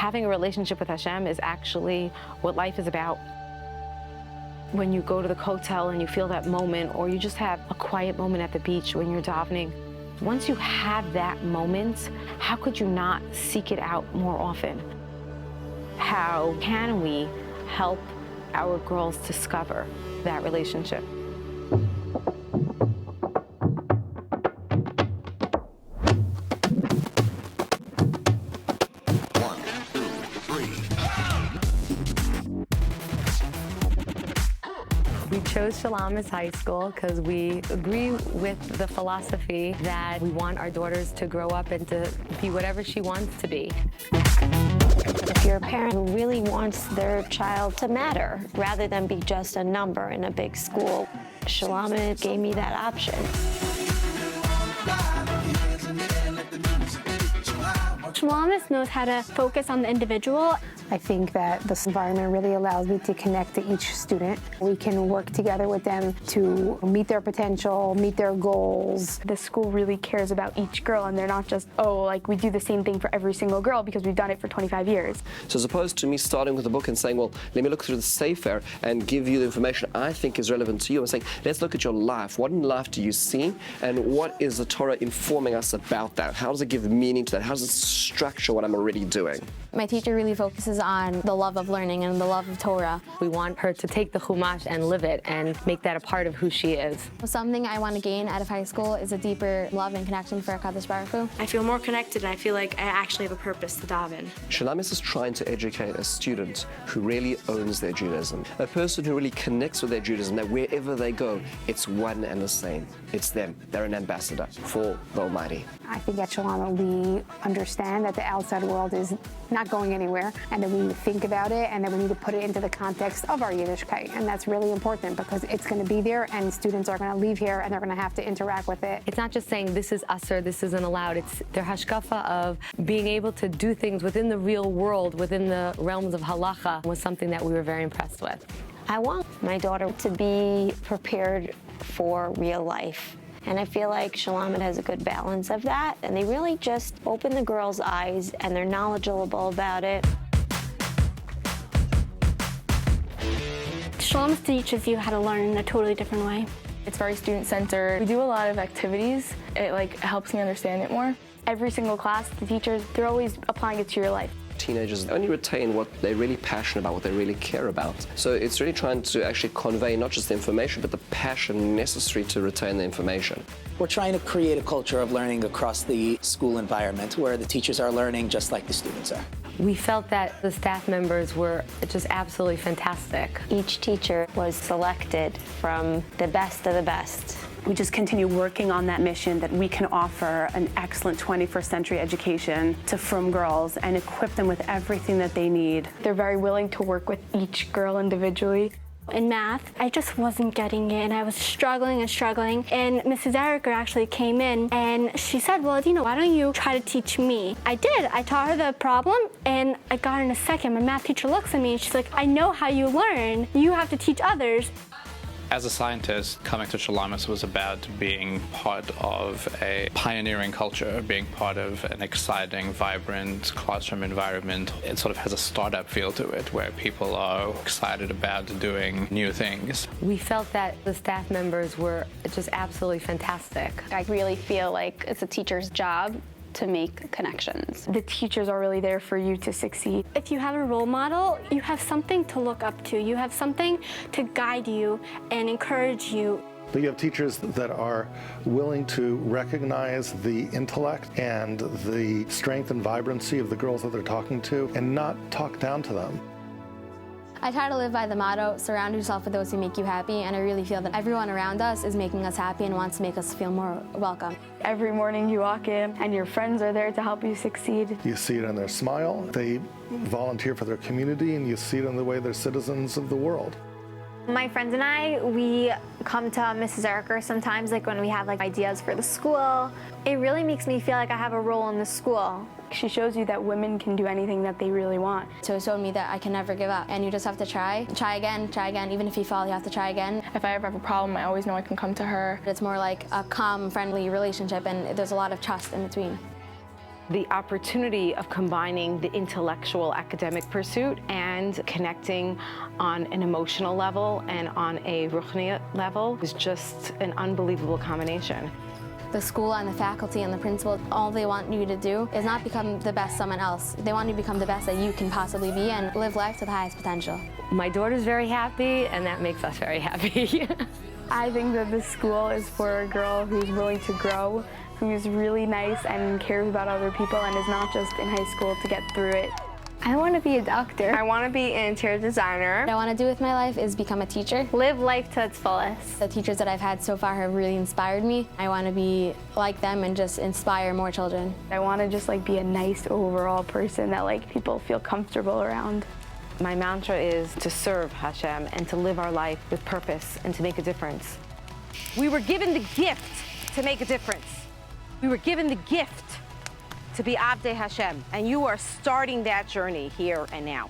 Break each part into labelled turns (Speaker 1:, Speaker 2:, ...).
Speaker 1: Having a relationship with Hashem is actually what life is about. When you go to the kotel and you feel that moment, or you just have a quiet moment at the beach when you're davening, once you have that moment, how could you not seek it out more often? How can we help our girls discover that relationship? We chose Shulamith High School because we agree with the philosophy that we want our daughters to grow up and to be whatever she wants to be.
Speaker 2: If you're a parent who really wants their child to matter rather than be just a number in a big school, Shulamith gave me that option.
Speaker 3: Shulamith knows how to focus on the individual.
Speaker 4: I think that this environment really allows me to connect to each student. We can work together with them to meet their potential, meet their goals.
Speaker 3: The school really cares about each girl, and they're not just, oh, like we do the same thing for every single girl because we've done it for 25 years.
Speaker 5: So as opposed to me starting with a book and saying, well, let me look through the Sefer and give you the information I think is relevant to you, I'm saying, let's look at your life. What in life do you see, and what is the Torah informing us about that? How does it give meaning to that? How does it structure what I'm already doing?
Speaker 6: My teacher really focuses on the love of learning and the love of Torah.
Speaker 1: We want her to take the Chumash and live it and make that a part of who she is.
Speaker 6: Something I want to gain out of high school is a deeper love and connection for HaKadosh Baruch Hu.
Speaker 7: I feel more connected, and I feel like I actually have a purpose to daven.
Speaker 5: Shulamith is trying to educate a student who really owns their Judaism, a person who really connects with their Judaism, that wherever they go, it's one and the same. It's them. They're an ambassador for the Almighty.
Speaker 4: I think at Shulamith we understand that the outside world is not going anywhere, and that we need to think about it, and that we need to put it into the context of our Yiddishkeit. And that's really important because it's going to be there, and students are going to leave here and they're going to have to interact with it.
Speaker 1: It's not just saying this is us or this isn't allowed. It's their hashkafa of being able to do things within the real world, within the realms of halacha, was something that we were very impressed with.
Speaker 2: I want my daughter to be prepared for real life. And I feel like Shulamith has a good balance of that. And they really just open the girls' eyes, and they're knowledgeable about it.
Speaker 3: Shulamith teaches you how to learn in a totally different way.
Speaker 8: It's very student-centered. We do a lot of activities. It helps me understand it more.
Speaker 3: Every single class, the teachers, they're always applying it to your life.
Speaker 5: Teenagers only retain what they're really passionate about, what they really care about. So it's really trying to actually convey not just the information, but the passion necessary to retain the information.
Speaker 9: We're trying to create a culture of learning across the school environment where the teachers are learning just like the students are.
Speaker 1: We felt that the staff members were just absolutely fantastic.
Speaker 2: Each teacher was selected from the best of the best.
Speaker 10: We just continue working on that mission that we can offer an excellent 21st century education to frum girls and equip them with everything that they need.
Speaker 3: They're very willing to work with each girl individually. In math, I just wasn't getting it, and I was struggling and struggling. And Mrs. Erica actually came in, and she said, well, why don't you try to teach me? I did. I taught her the problem, and I got it in a second. My math teacher looks at me, and she's like, I know how you learn. You have to teach others.
Speaker 11: As a scientist, coming to Shulamith was about being part of a pioneering culture, being part of an exciting, vibrant classroom environment. It sort of has a startup feel to it, where people are excited about doing new things.
Speaker 1: We felt that the staff members were just absolutely fantastic.
Speaker 12: I really feel like it's a teacher's job to make connections.
Speaker 3: The teachers are really there for you to succeed. If you have a role model, you have something to look up to. You have something to guide you and encourage you.
Speaker 13: You have teachers that are willing to recognize the intellect and the strength and vibrancy of the girls that they're talking to and not talk down to them.
Speaker 6: I try to live by the motto, surround yourself with those who make you happy, and I really feel that everyone around us is making us happy and wants to make us feel more welcome.
Speaker 3: Every morning you walk in and your friends are there to help you succeed.
Speaker 13: You see it in their smile. They volunteer for their community, and you see it in the way they're citizens of the world.
Speaker 14: My friends and I, we come to Mrs. Erica sometimes, when we have ideas for the school. It really makes me feel like I have a role in the school.
Speaker 3: She shows you that women can do anything that they really want.
Speaker 6: So it showed me that I can never give up, and you just have to try again. Even if you fall, you have to try again.
Speaker 8: If I ever have a problem, I always know I can come to her.
Speaker 6: It's more like a calm, friendly relationship, and there's a lot of trust in between.
Speaker 1: The opportunity of combining the intellectual academic pursuit and connecting on an emotional level and on a ruchniya level is just an unbelievable combination.
Speaker 6: The school and the faculty and the principal, all they want you to do is not become the best someone else. They want you to become the best that you can possibly be and live life to the highest potential.
Speaker 15: My daughter's very happy, and that makes us very happy.
Speaker 8: I think that this school is for a girl who's willing to grow, who's really nice and cares about other people and is not just in high school to get through it.
Speaker 3: I want to be a doctor.
Speaker 8: I want to be an interior designer.
Speaker 6: What I want to do with my life is become a teacher.
Speaker 3: Live life to its fullest.
Speaker 6: The teachers that I've had so far have really inspired me. I want to be like them and just inspire more children.
Speaker 8: I want to just be a nice overall person that people feel comfortable around.
Speaker 1: My mantra is to serve Hashem and to live our life with purpose and to make a difference. We were given the gift to make a difference. We were given the gift to be Abdei Hashem, and you are starting that journey here and now.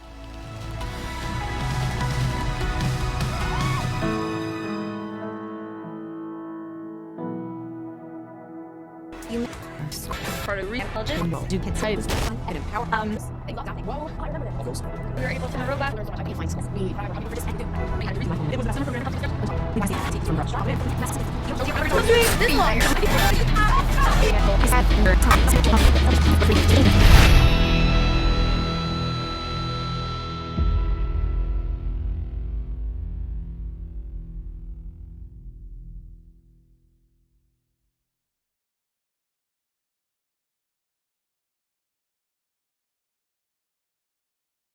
Speaker 16: Part of reintelligence, do kids and empower we were able to robot this long.